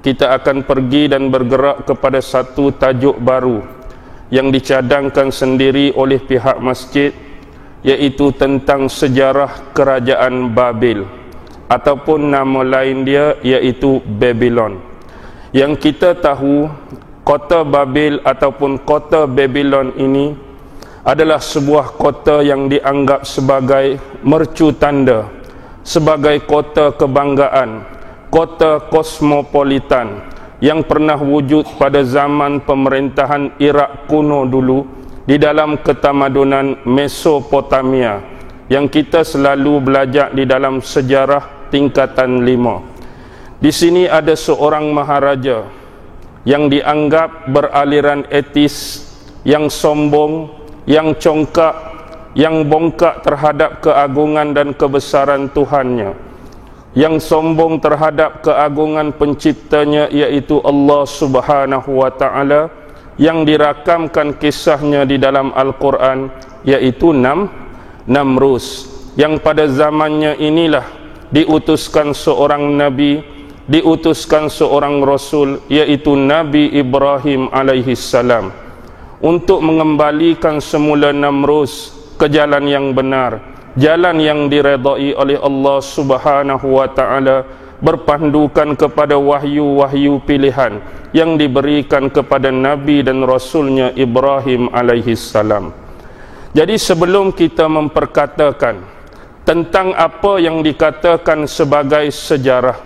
kita akan pergi dan bergerak kepada satu tajuk baru yang dicadangkan sendiri oleh pihak masjid, iaitu tentang sejarah kerajaan Babil, ataupun nama lain dia iaitu Babylon. Yang kita tahu, kota Babil ataupun kota Babylon ini adalah sebuah kota yang dianggap sebagai mercu tanda, sebagai kota kebanggaan, kota kosmopolitan yang pernah wujud pada zaman pemerintahan Iraq kuno dulu di dalam ketamadunan Mesopotamia yang kita selalu belajar di dalam sejarah tingkatan 5. Di sini ada seorang maharaja yang dianggap beraliran etis, yang sombong, yang congkak, yang bongkak terhadap keagungan dan kebesaran Tuhannya, yang sombong terhadap keagungan penciptanya iaitu Allah Subhanahu wa ta'ala, yang dirakamkan kisahnya di dalam Al-Quran iaitu Namrus, yang pada zamannya inilah diutuskan seorang nabi, diutuskan seorang rasul iaitu Nabi Ibrahim alaihi salam untuk mengembalikan semula Namrus ke jalan yang benar, jalan yang diredai oleh Allah Subhanahu wa ta'ala, berpandukan kepada wahyu-wahyu pilihan yang diberikan kepada Nabi dan Rasulnya Ibrahim alaihi salam. Jadi sebelum kita memperkatakan tentang apa yang dikatakan sebagai sejarah,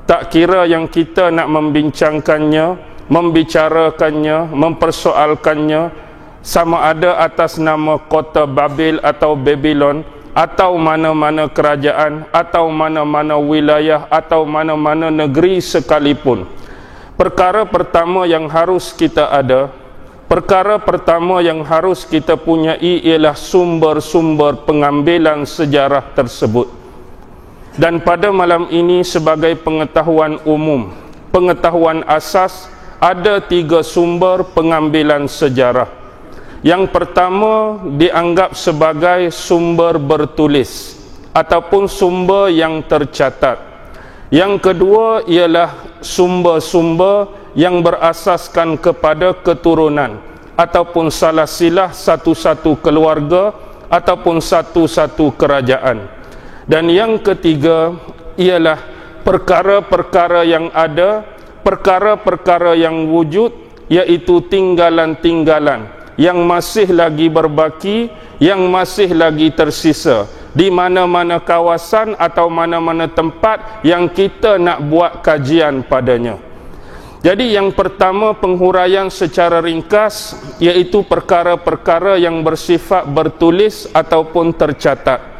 tak kira yang kita nak membincangkannya, membicarakannya, mempersoalkannya, sama ada atas nama kota Babil atau Babylon, atau mana-mana kerajaan, atau mana-mana wilayah, atau mana-mana negeri sekalipun. Perkara pertama yang harus kita ada, perkara pertama yang harus kita punyai ialah sumber-sumber pengambilan sejarah tersebut. Dan pada malam ini sebagai pengetahuan umum, pengetahuan asas, ada 3 sumber pengambilan sejarah. Yang pertama dianggap sebagai sumber bertulis ataupun sumber yang tercatat. Yang kedua ialah sumber-sumber yang berasaskan kepada keturunan ataupun salasilah satu-satu keluarga ataupun satu-satu kerajaan. Dan yang ketiga ialah perkara-perkara yang ada, perkara-perkara yang wujud, iaitu tinggalan-tinggalan yang masih lagi berbaki, yang masih lagi tersisa di mana-mana kawasan atau mana-mana tempat yang kita nak buat kajian padanya. Jadi yang pertama penghuraian secara ringkas iaitu perkara-perkara yang bersifat bertulis ataupun tercatat.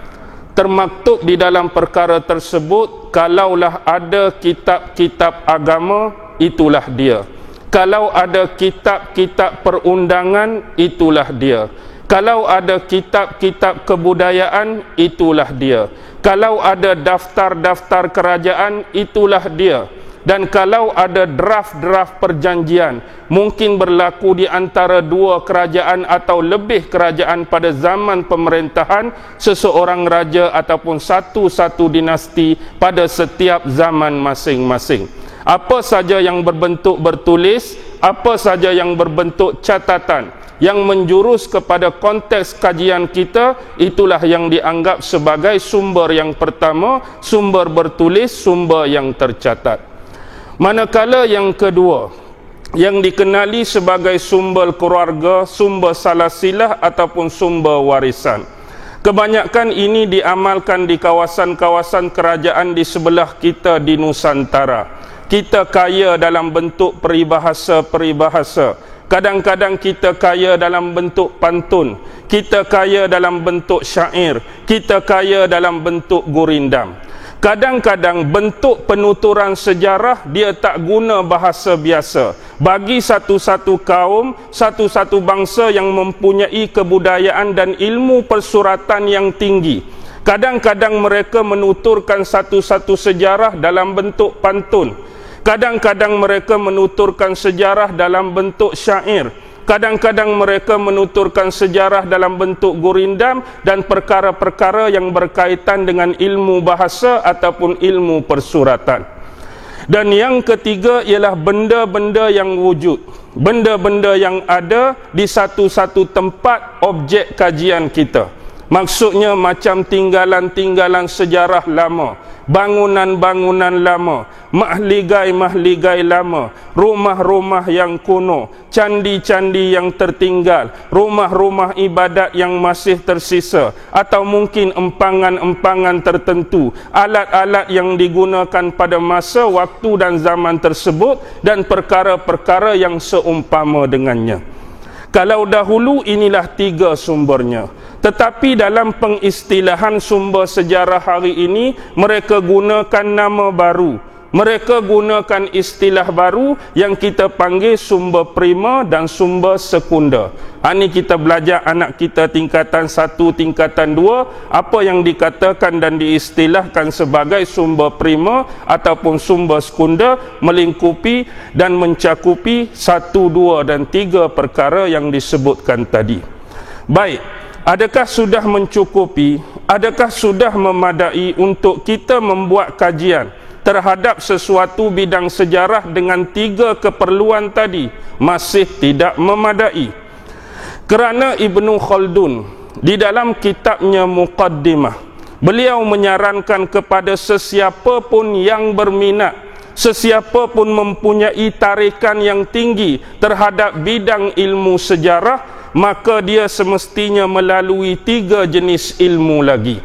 Termaktub di dalam perkara tersebut, kalaulah ada kitab-kitab agama, itulah dia. Kalau ada kitab-kitab perundangan, itulah dia. Kalau ada kitab-kitab kebudayaan, itulah dia. Kalau ada daftar-daftar kerajaan, itulah dia. Dan kalau ada draft-draft perjanjian, mungkin berlaku di antara 2 kerajaan atau lebih kerajaan pada zaman pemerintahan seseorang raja ataupun satu-satu dinasti pada setiap zaman masing-masing. Apa saja yang berbentuk bertulis, apa saja yang berbentuk catatan yang menjurus kepada konteks kajian kita, itulah yang dianggap sebagai sumber yang pertama, sumber bertulis, sumber yang tercatat. Manakala yang kedua, yang dikenali sebagai sumber keluarga, sumber salasilah ataupun sumber warisan. Kebanyakan ini diamalkan di kawasan-kawasan kerajaan di sebelah kita di Nusantara. Kita kaya dalam bentuk peribahasa-peribahasa. Kadang-kadang kita kaya dalam bentuk pantun, kita kaya dalam bentuk syair, kita kaya dalam bentuk gurindam. Kadang-kadang bentuk penuturan sejarah dia tak guna bahasa biasa. Bagi satu-satu kaum, satu-satu bangsa yang mempunyai kebudayaan dan ilmu persuratan yang tinggi, kadang-kadang mereka menuturkan satu-satu sejarah dalam bentuk pantun. Kadang-kadang mereka menuturkan sejarah dalam bentuk syair. Kadang-kadang mereka menuturkan sejarah dalam bentuk gurindam dan perkara-perkara yang berkaitan dengan ilmu bahasa ataupun ilmu persuratan. Dan yang ketiga ialah benda-benda yang wujud, benda-benda yang ada di satu-satu tempat objek kajian kita. Maksudnya macam tinggalan-tinggalan sejarah lama, bangunan-bangunan lama, mahligai-mahligai lama, rumah-rumah yang kuno, candi-candi yang tertinggal, rumah-rumah ibadat yang masih tersisa, atau mungkin empangan-empangan tertentu, alat-alat yang digunakan pada masa, waktu dan zaman tersebut, dan perkara-perkara yang seumpama dengannya. Kalau dahulu inilah tiga sumbernya, tetapi dalam pengistilahan sumber sejarah hari ini, mereka gunakan nama baru, mereka gunakan istilah baru yang kita panggil sumber prima dan sumber sekunder. Ini kita belajar anak kita tingkatan 1, tingkatan 2, apa yang dikatakan dan diistilahkan sebagai sumber prima ataupun sumber sekunder, melingkupi dan mencakupi 1, 2 dan 3 perkara yang disebutkan tadi. Baik, adakah sudah mencukupi, adakah sudah memadai untuk kita membuat kajian terhadap sesuatu bidang sejarah dengan 3 keperluan tadi? Masih tidak memadai. Kerana Ibnu Khaldun di dalam kitabnya Muqaddimah, beliau menyarankan kepada sesiapa pun yang berminat, sesiapa pun mempunyai tarikan yang tinggi terhadap bidang ilmu sejarah, maka dia semestinya melalui 3 jenis ilmu lagi.